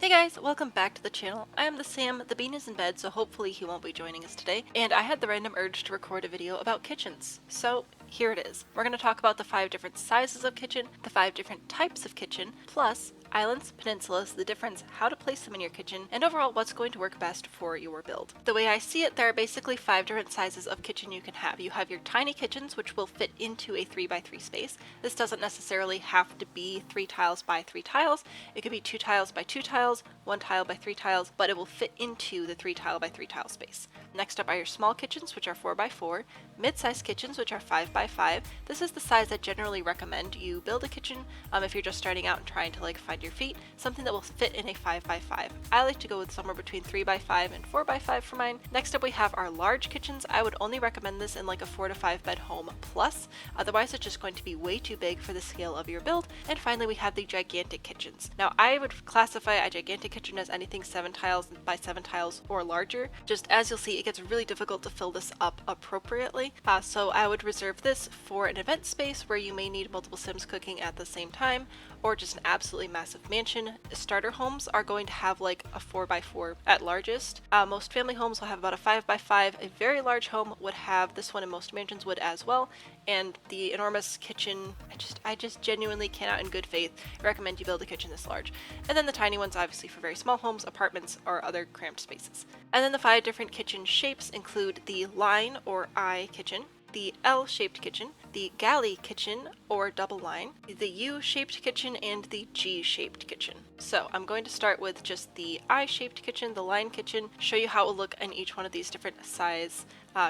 Hey guys, welcome back to the channel. I am the Sam. The bean is in bed, so hopefully he won't be joining us today, and I had the random urge to record a video about kitchens. So here it is. We're going to talk about the 5 different sizes of kitchen, the 5 different types of kitchen, plus islands, peninsulas, the difference, how to place them in your kitchen, and overall what's going to work best for your build. The way I see it, there are basically 5 different sizes of kitchen you can have. You have your tiny kitchens, which will fit into a 3x3 space. This doesn't necessarily have to be 3 tiles by 3 tiles. It could be 2 tiles by 2 tiles, 1 tile by 3 tiles, but it will fit into the 3 tile by 3 tile space. Next up are your small kitchens, which are 4x4, mid-sized kitchens, which are 5x5. This is the size I generally recommend you build a kitchen if you're just starting out and trying to find your feet, something that will fit in a 5x5. I like to go with somewhere between 3x5 and 4x5 for mine. Next up we have our large kitchens. I would only recommend this in like a 4 to 5 bed home plus, otherwise it's just going to be way too big for the scale of your build. And finally we have the gigantic kitchens. Now I would classify a gigantic kitchen as anything 7 tiles by 7 tiles or larger. Just as you'll see, it gets really difficult to fill this up appropriately, so I would reserve this for an event space where you may need multiple Sims cooking at the same time, or just an absolutely massive mansion. Starter homes are going to have like a 4x4 at largest. Most family homes will have about a 5x5. A very large home would have this one, and most mansions would as well. And the enormous kitchen, I just genuinely cannot in good faith recommend you build a kitchen this large. And then the tiny ones obviously for very small homes, apartments, or other cramped spaces. And then the 5 different kitchen shapes include the line or I kitchen, the L-shaped kitchen, the galley kitchen or double line, the U-shaped kitchen, and the G-shaped kitchen. So I'm going to start with just the I-shaped kitchen, the line kitchen, show you how it will look in each one of these different size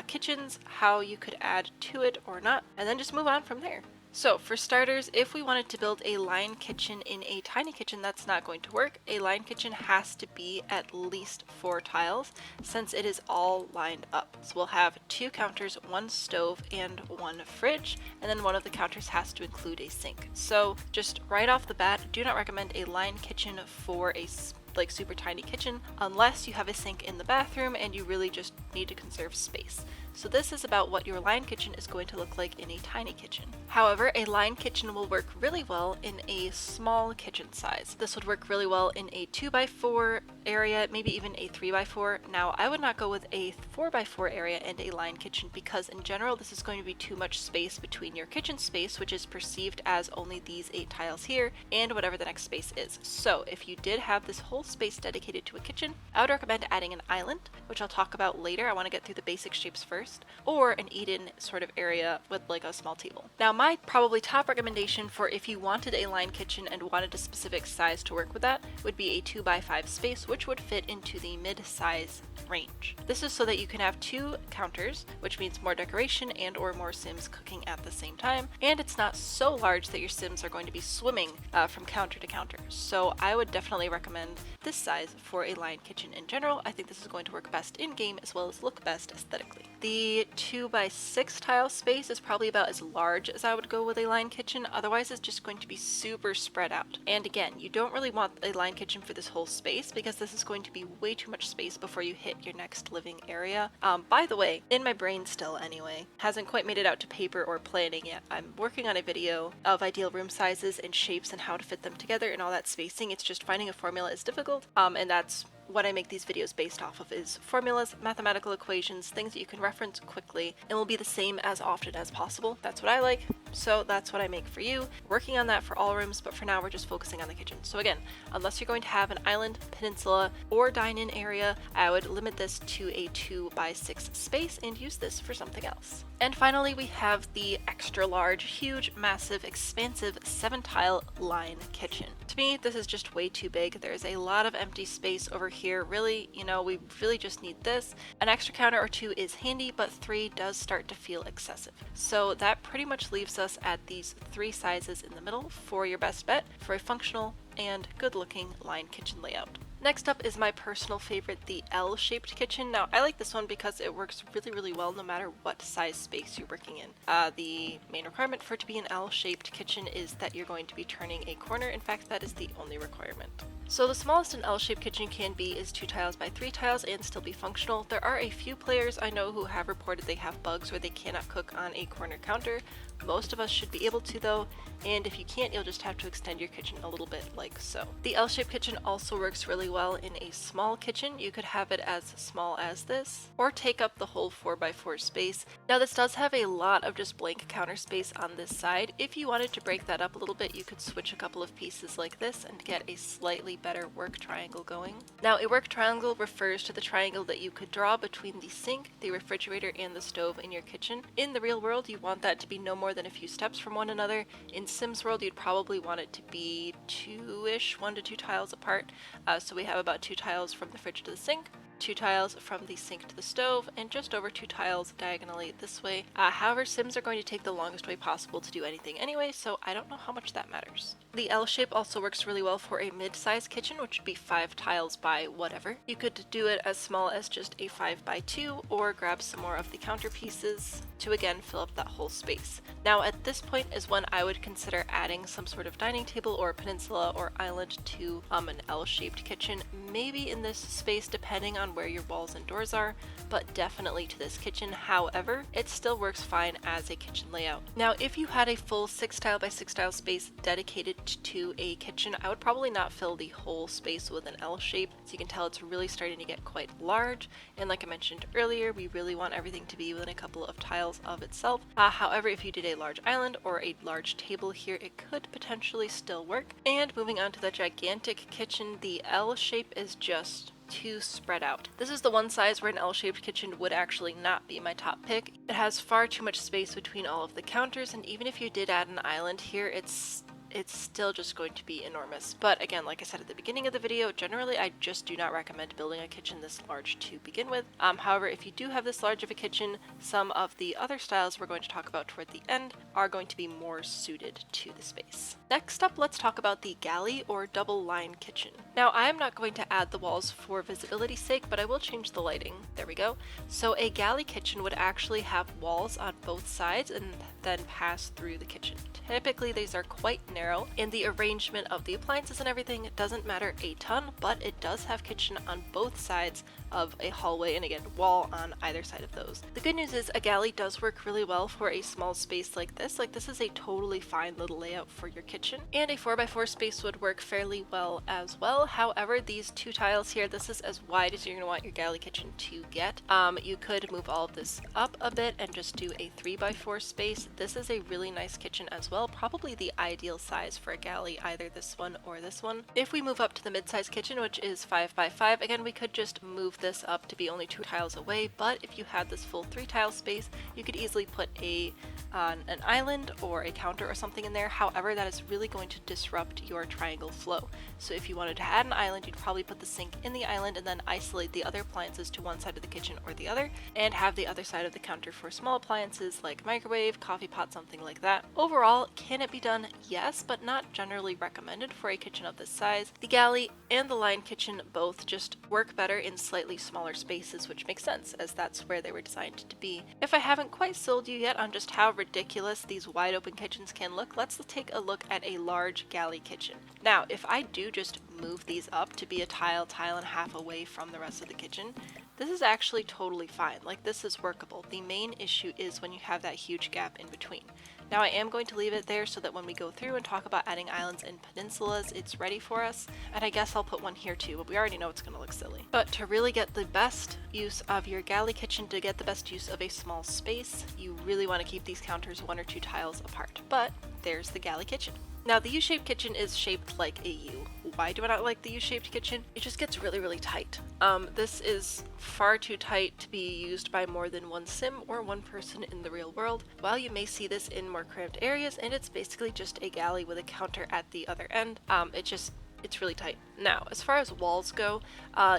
kitchens, how you could add to it or not, and then just move on from there. So for starters, if we wanted to build a line kitchen in a tiny kitchen, that's not going to work. A line kitchen has to be at least 4 tiles since it is all lined up. So we'll have 2 counters, 1 stove, and 1 fridge, and then one of the counters has to include a sink. So just right off the bat, do not recommend a line kitchen for a super tiny kitchen unless you have a sink in the bathroom and you really just need to conserve space. So this is about what your line kitchen is going to look like in a tiny kitchen. However, a line kitchen will work really well in a small kitchen size. This would work really well in a 2x4 area, maybe even a 3x4. Now, I would not go with a 4x4 area and a line kitchen because in general, this is going to be too much space between your kitchen space, which is perceived as only these 8 tiles here, and whatever the next space is. So if you did have this whole space dedicated to a kitchen, I would recommend adding an island, which I'll talk about later. I want to get through the basic shapes first, or an eat-in sort of area with like a small table. Now my probably top recommendation for if you wanted a line kitchen and wanted a specific size to work with that would be a 2x5 space, which would fit into the mid-size range. This is so that you can have 2 counters, which means more decoration and or more Sims cooking at the same time, and it's not so large that your Sims are going to be swimming from counter to counter. So I would definitely recommend this size for a line kitchen in general. I think this is going to work best in game as well as look best aesthetically. The 2x6 tile space is probably about as large as I would go with a line kitchen, otherwise it's just going to be super spread out. And again, you don't really want a line kitchen for this whole space because this is going to be way too much space before you hit your next living area. By the way, in my brain still anyway, hasn't quite made it out to paper or planning yet. I'm working on a video of ideal room sizes and shapes and how to fit them together and all that spacing. It's just finding a formula is difficult, and that's what I make these videos based off of is formulas, mathematical equations, things that you can reference quickly and will be the same as often as possible. That's what I like, so that's what I make for you. Working on that for all rooms, but for now we're just focusing on the kitchen. So again, unless you're going to have an island, peninsula, or dine-in area, I would limit this to a 2x6 space and use this for something else. And finally, we have the extra large, huge, massive, expansive 7-tile line kitchen. To me, this is just way too big. There's a lot of empty space over here. Really, we really just need this. An extra counter or 2 is handy, but 3 does start to feel excessive. So that pretty much leaves us at these 3 sizes in the middle for your best bet for a functional and good-looking line kitchen layout. Next up is my personal favorite, the L-shaped kitchen. Now, I like this one because it works really, really well no matter what size space you're working in. The main requirement for it to be an L-shaped kitchen is that you're going to be turning a corner. In fact, that is the only requirement. So the smallest an L-shaped kitchen can be is 2 tiles by 3 tiles and still be functional. There are a few players I know who have reported they have bugs where they cannot cook on a corner counter. Most of us should be able to though, and if you can't, you'll just have to extend your kitchen a little bit like so. The L-shaped kitchen also works really well in a small kitchen. You could have it as small as this, or take up the whole 4x4 space. Now this does have a lot of just blank counter space on this side. If you wanted to break that up a little bit, you could switch a couple of pieces like this and get a slightly better work triangle going. Now a work triangle refers to the triangle that you could draw between the sink, the refrigerator, and the stove in your kitchen. In the real world, you want that to be no more than a few steps from one another. In Sims world, you'd probably want it to be 1 to 2 tiles apart. So we have about 2 tiles from the fridge to the sink, 2 tiles from the sink to the stove, and just over 2 tiles diagonally this way. However, Sims are going to take the longest way possible to do anything anyway, so I don't know how much that matters. The L shape also works really well for a mid-sized kitchen, which would be 5 tiles by whatever. You could do it as small as just a 5x2, or grab some more of the counter pieces to again fill up that whole space. Now at this point is when I would consider adding some sort of dining table or peninsula or island to an L-shaped kitchen, maybe in this space depending on where your walls and doors are, but definitely to this kitchen. However, it still works fine as a kitchen layout. Now if you had a full 6 tile by 6 tile space dedicated to a kitchen, I would probably not fill the whole space with an L shape. So you can tell it's really starting to get quite large, and like I mentioned earlier, we really want everything to be within a couple of tiles of itself. However, if you did a large island or a large table here, it could potentially still work. And moving on to the gigantic kitchen, the L shape is just too spread out. This is the one size where an L-shaped kitchen would actually not be my top pick. It has far too much space between all of the counters, and even if you did add an island here, it's still just going to be enormous. But again, like I said at the beginning of the video, generally I just do not recommend building a kitchen this large to begin with. However, if you do have this large of a kitchen, some of the other styles we're going to talk about toward the end are going to be more suited to the space. Next up, let's talk about the galley or double line kitchen. Now, I am not going to add the walls for visibility's sake, but I will change the lighting. There we go. So a galley kitchen would actually have walls on both sides and then pass through the kitchen. Typically, these are quite narrow, and the arrangement of the appliances and everything doesn't matter a ton, but it does have kitchen on both sides of a hallway, and again, wall on either side of those. The good news is a galley does work really well for a small space like this. Like, this is a totally fine little layout for your kitchen, and a 4x4 space would work fairly well as well. However, these 2 tiles here, this is as wide as you're going to want your galley kitchen to get. You could move all of this up a bit and just do a 3x4 space. This is a really nice kitchen as well, probably the ideal size for a galley, either this one or this one. If we move up to the mid-size kitchen, which is 5x5, again, we could just move this up to be only 2 tiles away, but if you had this full 3 tile space, you could easily put an island or a counter or something in there. However, that is really going to disrupt your triangle flow. So if you wanted to add an island, you'd probably put the sink in the island and then isolate the other appliances to one side of the kitchen or the other, and have the other side of the counter for small appliances like microwave, coffee pot, something like that. Overall, can it be done? Yes, but not generally recommended for a kitchen of this size. The galley and the line kitchen both just work better in slightly smaller spaces, which makes sense as that's where they were designed to be. If I haven't quite sold you yet on just how ridiculous these wide open kitchens can look, let's take a look at a large galley kitchen. Now, if I do just move these up to be a tile and a half away from the rest of the kitchen, this is actually totally fine. Like, this is workable. The main issue is when you have that huge gap in between. Now I am going to leave it there so that when we go through and talk about adding islands and peninsulas, it's ready for us. And I guess I'll put one here too, but we already know it's going to look silly. But to really get the best use of your galley kitchen, to get the best use of a small space, you really want to keep these counters 1 or 2 tiles apart. But there's the galley kitchen. Now the U-shaped kitchen is shaped like a U. Why do I not like the U-shaped kitchen? It just gets really, really tight. This is far too tight to be used by more than one sim or one person in the real world. While you may see this in more cramped areas, and it's basically just a galley with a counter at the other end, it's really tight. Now, as far as walls go,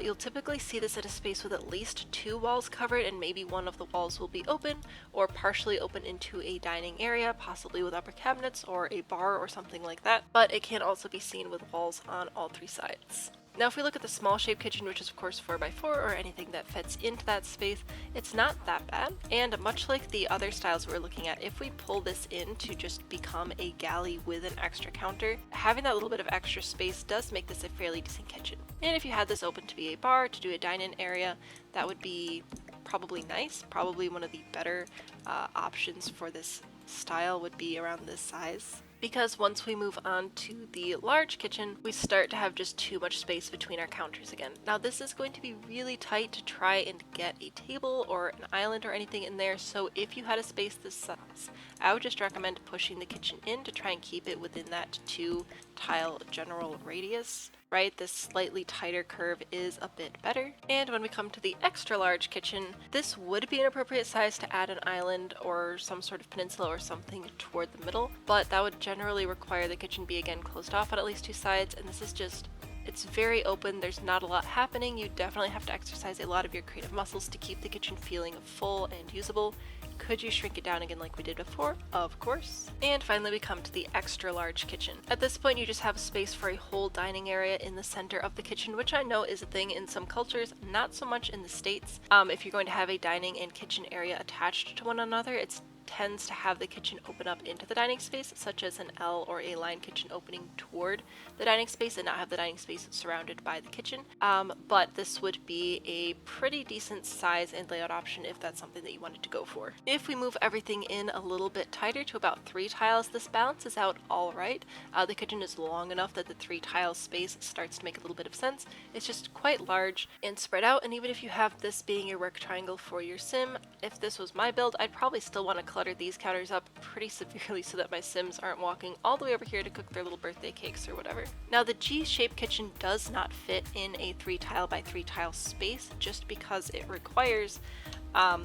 you'll typically see this in a space with at least 2 walls covered, and maybe one of the walls will be open or partially open into a dining area, possibly with upper cabinets or a bar or something like that, but it can also be seen with walls on all 3 sides. Now if we look at the small shaped kitchen, which is of course 4x4 or anything that fits into that space, it's not that bad. And much like the other styles we're looking at, if we pull this in to just become a galley with an extra counter, having that little bit of extra space does make this a fairly decent kitchen. And if you had this open to be a bar, to do a dine-in area, that would be probably nice. Probably one of the better options for this style would be around this size. Because once we move on to the large kitchen, we start to have just too much space between our counters again. Now this is going to be really tight to try and get a table or an island or anything in there, so if you had a space this size, I would just recommend pushing the kitchen in to try and keep it within that 2 tile general radius. Right, this slightly tighter curve is a bit better. And when we come to the extra large kitchen, this would be an appropriate size to add an island or some sort of peninsula or something toward the middle, but that would generally require the kitchen be again closed off on at least 2 sides, and this is just, it's very open, there's not a lot happening. You definitely have to exercise a lot of your creative muscles to keep the kitchen feeling full and usable. Could you shrink it down again like we did before? Of course. And finally we come to the extra large kitchen. At this point you just have space for a whole dining area in the center of the kitchen, which I know is a thing in some cultures, not so much in the States. If you're going to have a dining and kitchen area attached to one another, it tends to have the kitchen open up into the dining space, such as an L or a line kitchen opening toward the dining space and not have the dining space surrounded by the kitchen. But this would be a pretty decent size and layout option if that's something that you wanted to go for. If we move everything in a little bit tighter to about 3 tiles, this balances out all right. The kitchen is long enough that the 3 tile space starts to make a little bit of sense. It's just quite large and spread out, and even if you have this being your work triangle for your sim, if this was my build, I'd probably still want to clutter these counters up pretty severely so that my sims aren't walking all the way over here to cook their little birthday cakes or whatever. Now the G-shaped kitchen does not fit in a 3 tile by 3 tile space just because it requires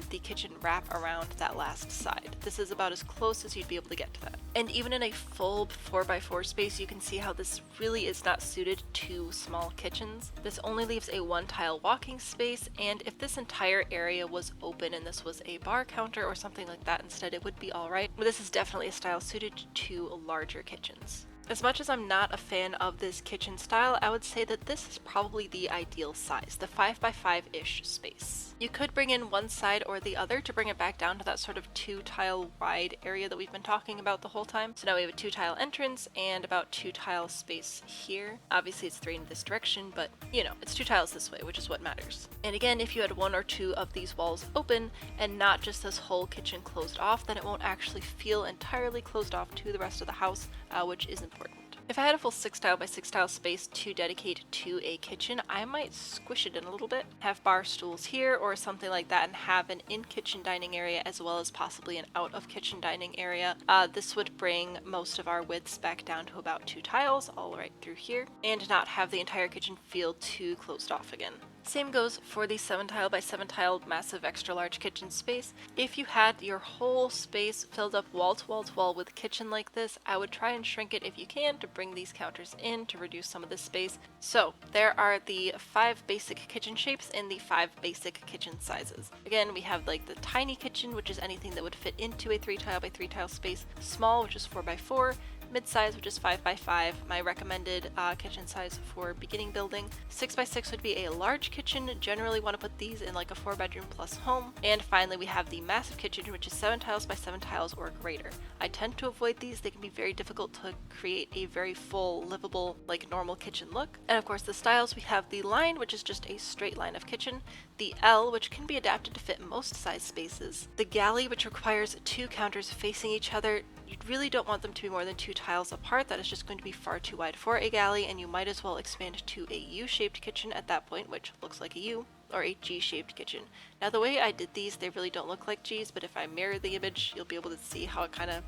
the kitchen wrap around that last side. This is about as close as you'd be able to get to that. And even in a full 4x4 space, you can see how this really is not suited to small kitchens. This only leaves a 1 tile walking space, and if this entire area was open and this was a bar counter or something like that instead, it would be alright. But this is definitely a style suited to larger kitchens. As much as I'm not a fan of this kitchen style, I would say that this is probably the ideal size, the 5x5-ish space. You could bring in one side or the other to bring it back down to that sort of 2 tile wide area that we've been talking about the whole time. So now we have a 2 tile entrance and about 2 tile space here. Obviously it's 3 in this direction, but you know, it's 2 tiles this way, which is what matters. And again, if you had 1 or 2 of these walls open and not just this whole kitchen closed off, then it won't actually feel entirely closed off to the rest of the house, which is important. If I had a full 6 tile by 6 tile space to dedicate to a kitchen, I might squish it in a little bit, have bar stools here or something like that, and have an in-kitchen dining area as well as possibly an out-of-kitchen dining area. This would bring most of our widths back down to about 2 tiles all right through here, and not have the entire kitchen feel too closed off again. Same goes for the 7 tile by 7 tile massive extra large kitchen space. If you had your whole space filled up wall to wall to wall with a kitchen like this, I would try and shrink it if you can to bring these counters in to reduce some of this space. So there are the 5 basic kitchen shapes and the 5 basic kitchen sizes. Again, we have like the tiny kitchen, which is anything that would fit into a 3 tile by 3 tile space, small, which is 4x4, mid-size, which is 5x5, my recommended kitchen size for beginning building. 6x6 would be a large kitchen, generally want to put these in like a 4-bedroom plus home. And finally we have the massive kitchen, which is 7 tiles by 7 tiles or greater. I tend to avoid these, they can be very difficult to create a very full, livable, like normal kitchen look. And of course the styles, we have the line, which is just a straight line of kitchen, the L, which can be adapted to fit most size spaces, the galley, which requires 2 counters facing each other. You really don't want them to be more than 2 tiles apart. That is just going to be far too wide for a galley, and you might as well expand to a U-shaped kitchen at that point, which looks like a U, or a G-shaped kitchen. Now the way I did these, they really don't look like G's, but if I mirror the image, you'll be able to see how it kind of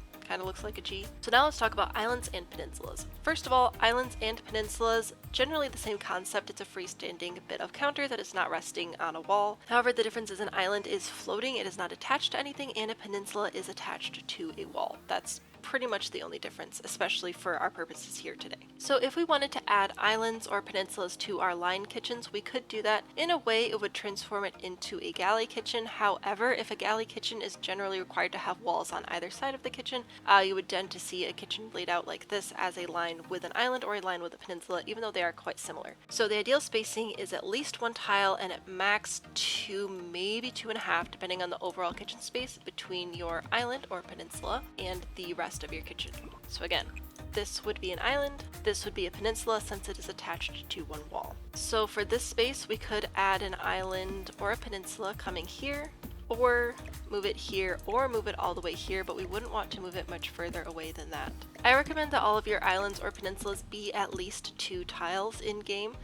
looks like a G. So now let's talk about islands and peninsulas. First of all, islands and peninsulas, generally the same concept. It's a freestanding bit of counter that is not resting on a wall. However, the difference is an island is floating, it is not attached to anything, and a peninsula is attached to a wall. That's pretty much the only difference, especially for our purposes here today. So if we wanted to add islands or peninsulas to our line kitchens, we could do that. In a way, it would transform it into a galley kitchen. However, if a galley kitchen is generally required to have walls on either side of the kitchen, you would tend to see a kitchen laid out like this as a line with an island or a line with a peninsula, even though they are quite similar. So the ideal spacing is at least 1 tile and at max 2, maybe 2.5, depending on the overall kitchen space between your island or peninsula and the rest of your kitchen. So again, this would be an island, this would be a peninsula since it is attached to one wall. So for this space, we could add an island or a peninsula coming here, or move it here, or move it all the way here, but we wouldn't want to move it much further away than that. I recommend that all of your islands or peninsulas be at least 2 tiles in game.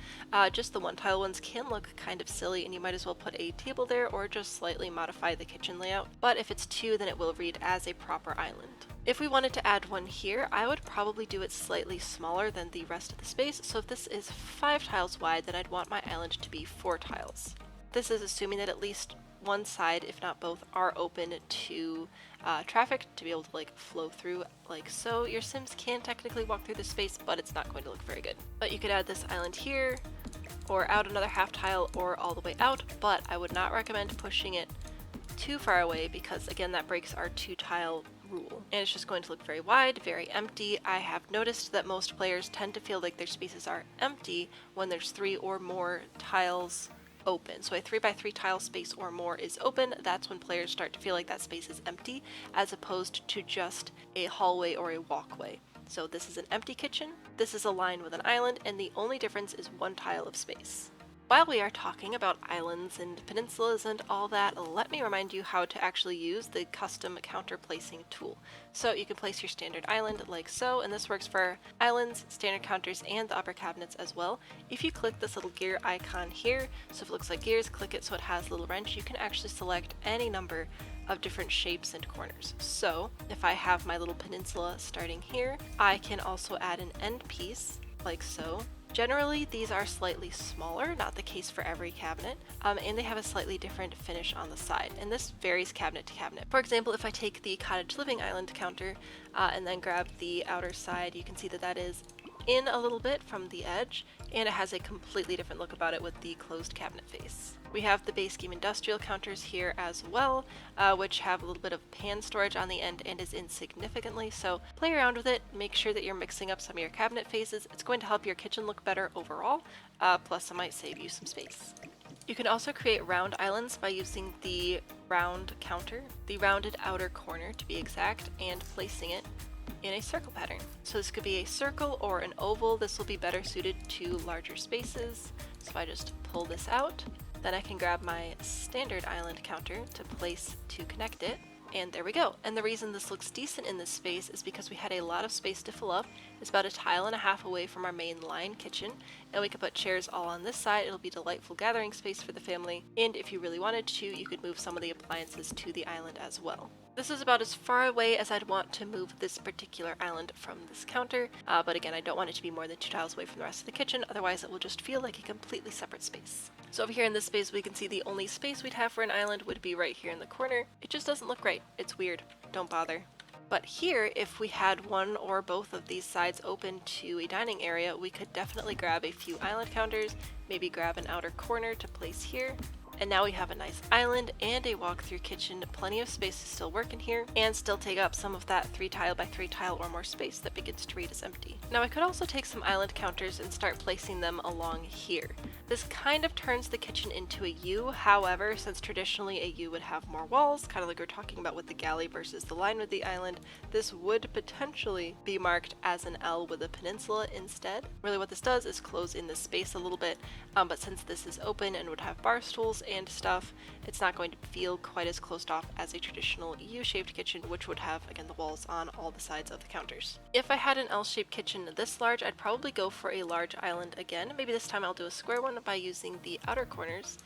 Just the 1 tile ones can look kind of silly, and you might as well put a table there or just slightly modify the kitchen layout. But if it's 2, then it will read as a proper island. If we wanted to add one here, I would probably do it slightly smaller than the rest of the space. So if this is 5 tiles wide, then I'd want my island to be 4 tiles. This is assuming that at least one side, if not both, are open to traffic to be able to like flow through like so. Your Sims can technically walk through the space, but it's not going to look very good. But you could add this island here, or out another half tile, or all the way out, but I would not recommend pushing it too far away because again that breaks our 2 tile rule, and it's just going to look very wide, very empty. I have noticed that most players tend to feel like their spaces are empty when there's 3 or more tiles open. So a 3x3 tile space or more is open. That's when players start to feel like that space is empty, as opposed to just a hallway or a walkway. So this is an empty kitchen, this is a line with an island, and the only difference is 1 tile of space. While we are talking about islands and peninsulas and all that, let me remind you how to actually use the custom counter placing tool. So you can place your standard island like so, and this works for islands, standard counters, and the upper cabinets as well. If you click this little gear icon here, so if it looks like gears, click it so it has a little wrench, you can actually select any number of different shapes and corners. So if I have my little peninsula starting here, I can also add an end piece like so. Generally, these are slightly smaller, not the case for every cabinet, and they have a slightly different finish on the side, and this varies cabinet to cabinet. For example, if I take the cottage living island counter and then grab the outer side, you can see that that is in a little bit from the edge, and it has a completely different look about it with the closed cabinet face. We have the base game industrial counters here as well, which have a little bit of pan storage on the end and is in significantly, so play around with it, make sure that you're mixing up some of your cabinet faces. It's going to help your kitchen look better overall, plus it might save you some space. You can also create round islands by using the round counter, the rounded outer corner to be exact, and placing it in a circle pattern. So this could be a circle or an oval. This will be better suited to larger spaces. So if I just pull this out, then I can grab my standard island counter to place to connect it. And there we go. And the reason this looks decent in this space is because we had a lot of space to fill up. It's about 1.5 tiles away from our main line kitchen, and we could put chairs all on this side. It'll be a delightful gathering space for the family, and if you really wanted to, you could move some of the appliances to the island as well. This is about as far away as I'd want to move this particular island from this counter, but again, I don't want it to be more than 2 tiles away from the rest of the kitchen, otherwise it will just feel like a completely separate space. So over here in this space, we can see the only space we'd have for an island would be right here in the corner. It just doesn't look right. It's weird. Don't bother. But here, if we had one or both of these sides open to a dining area, we could definitely grab a few island counters, maybe grab an outer corner to place here. And now we have a nice island and a walk-through kitchen, plenty of space to still work in here, and still take up some of that 3 tile by 3 tile or more space that begins to read as empty. Now I could also take some island counters and start placing them along here. This kind of turns the kitchen into a U, however, since traditionally a U would have more walls, kind of like we we're talking about with the galley versus the line with the island, this would potentially be marked as an L with a peninsula instead. Really what this does is close in the space a little bit, but since this is open and would have bar stools and stuff, it's not going to feel quite as closed off as a traditional U-shaped kitchen, which would have, again, the walls on all the sides of the counters. If I had an L-shaped kitchen this large, I'd probably go for a large island again. Maybe this time I'll do a square one by using the outer corners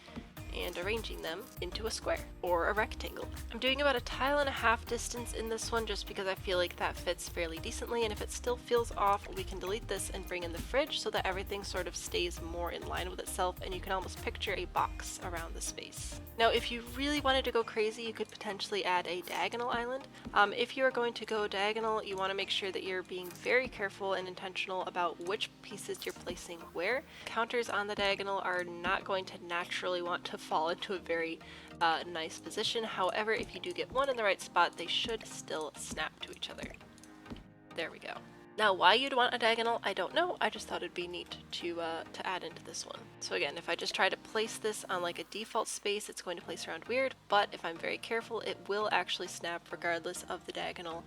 and arranging them into a square or a rectangle. I'm doing about a tile and a half distance in this one just because I feel like that fits fairly decently, and if it still feels off, we can delete this and bring in the fridge so that everything sort of stays more in line with itself and you can almost picture a box around the space. Now if you really wanted to go crazy, you could potentially add a diagonal island. If you are going to go diagonal, you want to make sure that you're being very careful and intentional about which pieces you're placing where. Counters on the diagonal are not going to naturally want to fall into a very nice position. However, if you do get one in the right spot, they should still snap to each other. There we go. Now why you'd want a diagonal, I don't know. I just thought it'd be neat to add into this one. So again, if I just try to place this on like a default space, it's going to place around weird, but if I'm very careful, it will actually snap regardless of the diagonal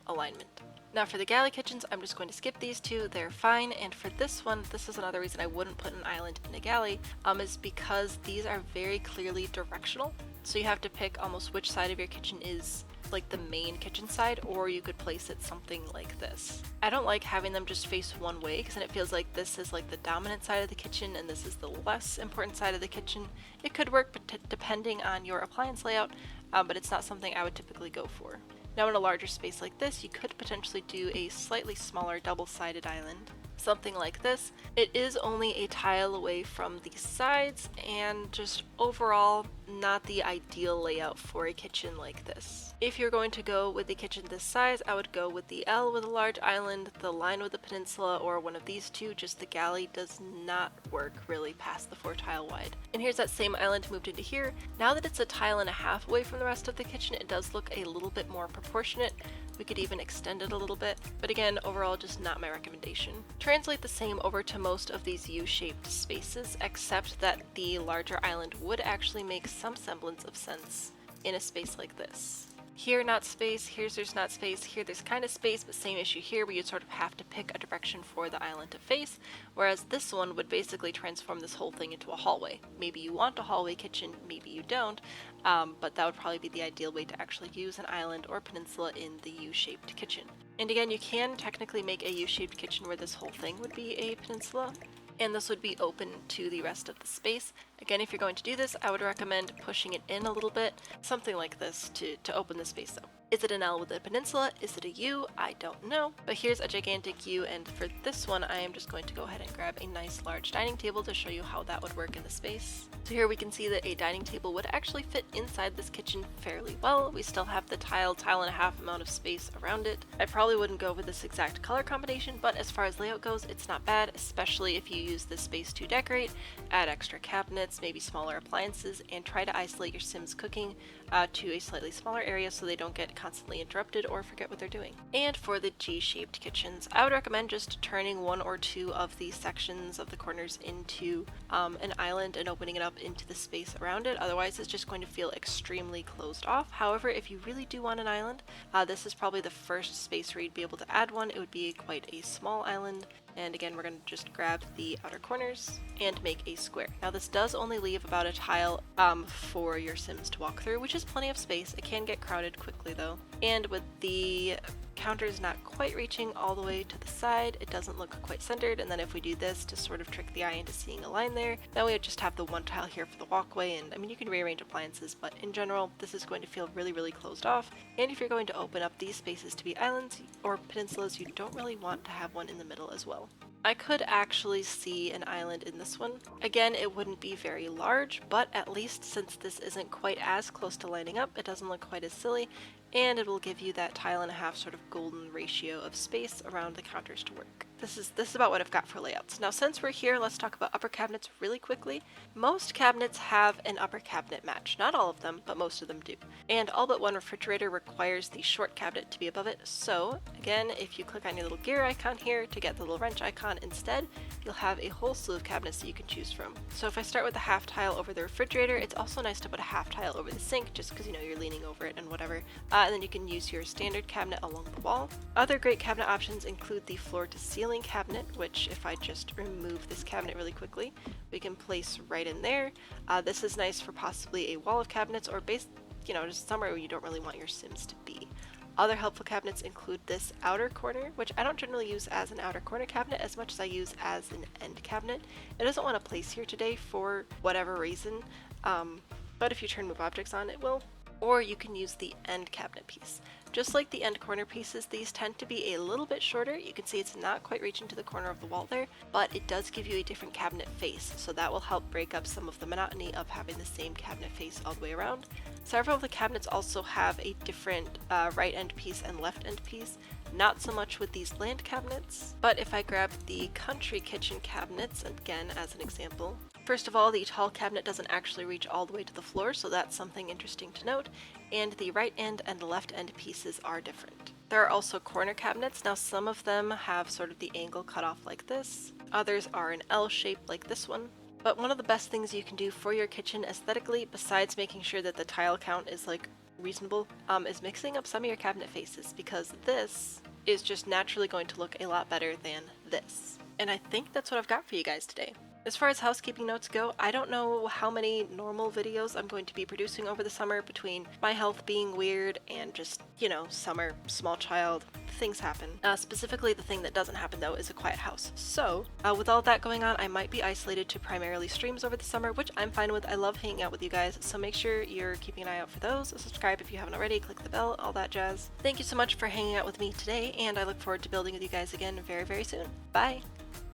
alignment. Now for the galley kitchens, I'm just going to skip these two, they're fine, and for this one, this is another reason I wouldn't put an island in a galley, is because these are very clearly directional. So you have to pick almost which side of your kitchen is like the main kitchen side, or you could place it something like this. I don't like having them just face one way because then it feels like this is like the dominant side of the kitchen and this is the less important side of the kitchen. It could work depending on your appliance layout, but it's not something I would typically go for. Now in a larger space like this, you could potentially do a slightly smaller double-sided island. Something like this. It is only a tile away from the sides and just overall not the ideal layout for a kitchen like this. If you're going to go with a kitchen this size, I would go with the L with a large island, the line with a peninsula, or one of these two. Just the galley does not work really past the 4 tile wide. And here's that same island moved into here. Now that it's a tile and a half away from the rest of the kitchen, it does look a little bit more proportionate. We could even extend it a little bit, but again, overall just not my recommendation. Translate the same over to most of these U-shaped spaces, except that the larger island would actually make some semblance of sense in a space like this. Here not space, here's there's not space, here there's kind of space, but same issue here where you'd sort of have to pick a direction for the island to face, whereas this one would basically transform this whole thing into a hallway. Maybe you want a hallway kitchen, maybe you don't, but that would probably be the ideal way to actually use an island or peninsula in the U-shaped kitchen. And again, you can technically make a U-shaped kitchen where this whole thing would be a peninsula, and this would be open to the rest of the space. Again, if you're going to do this, I would recommend pushing it in a little bit, something like this to open the space though. Is it an L with a peninsula? Is it a U? I don't know, but here's a gigantic U, and for this one I am just going to go ahead and grab a nice large dining table to show you how that would work in the space. So here we can see that a dining table would actually fit inside this kitchen fairly well. We still have the tile and a half amount of space around it. I probably wouldn't go with this exact color combination, but as far as layout goes, it's not bad, especially if you use this space to decorate, add extra cabinets, maybe smaller appliances, and try to isolate your Sims cooking to a slightly smaller area so they don't get constantly interrupted or forget what they're doing. And for the G-shaped kitchens, I would recommend just turning 1 or 2 of the sections of the corners into an island and opening it up into the space around it. Otherwise, it's just going to feel extremely closed off. However, if you really do want an island, this is probably the first space where you'd be able to add one. It would be quite a small island. And again, we're going to just grab the outer corners and make a square. Now this does only leave about a tile for your Sims to walk through, which is plenty of space. It can get crowded quickly though. And with the counters not quite reaching all the way to the side, it doesn't look quite centered. And then if we do this to sort of trick the eye into seeing a line there, then we would just have the 1 tile here for the walkway. And I mean, you can rearrange appliances, but in general, this is going to feel really, really closed off. And if you're going to open up these spaces to be islands or peninsulas, you don't really want to have one in the middle as well. I could actually see an island in this one. Again, it wouldn't be very large, but at least since this isn't quite as close to lining up, it doesn't look quite as silly, and it will give you that tile and a half sort of golden ratio of space around the counters to work. This is about what I've got for layouts. Now since we're here, let's talk about upper cabinets really quickly. Most cabinets have an upper cabinet match. Not all of them, but most of them do. And all but one refrigerator requires the short cabinet to be above it. So again, if you click on your little gear icon here to get the little wrench icon instead, you'll have a whole slew of cabinets that you can choose from. So if I start with a half tile over the refrigerator, it's also nice to put a half tile over the sink just because you know you're leaning over it and whatever. And then you can use your standard cabinet along the wall. Other great cabinet options include the floor to ceiling cabinet, which if I just remove this cabinet really quickly, we can place right in there. This is nice for possibly a wall of cabinets or just somewhere where you don't really want your Sims to be. Other helpful cabinets include this outer corner, which I don't generally use as an outer corner cabinet as much as I use as an end cabinet. It doesn't want to place here today for whatever reason, but if you turn move objects on, it will. Or you can use the end cabinet piece. Just like the end corner pieces, these tend to be a little bit shorter. You can see it's not quite reaching to the corner of the wall there, but it does give you a different cabinet face, so that will help break up some of the monotony of having the same cabinet face all the way around. Several of the cabinets also have a different right end piece and left end piece. Not so much with these land cabinets, but if I grab the country kitchen cabinets, again as an example, first of all, the tall cabinet doesn't actually reach all the way to the floor, so that's something interesting to note, and the right end and the left end pieces are different. There are also corner cabinets. Now some of them have sort of the angle cut off like this, others are an L shape like this one. But one of the best things you can do for your kitchen aesthetically, besides making sure that the tile count is like reasonable, is mixing up some of your cabinet faces, because this is just naturally going to look a lot better than this. And I think that's what I've got for you guys today. As far as housekeeping notes go, I don't know how many normal videos I'm going to be producing over the summer between my health being weird and just, you know, summer, small child, things happen. Specifically, the thing that doesn't happen though is a quiet house. So with all that going on, I might be isolated to primarily streams over the summer, which I'm fine with. I love hanging out with you guys, so make sure you're keeping an eye out for those. Subscribe if you haven't already, click the bell, all that jazz. Thank you so much for hanging out with me today, and I look forward to building with you guys again very, very soon. Bye!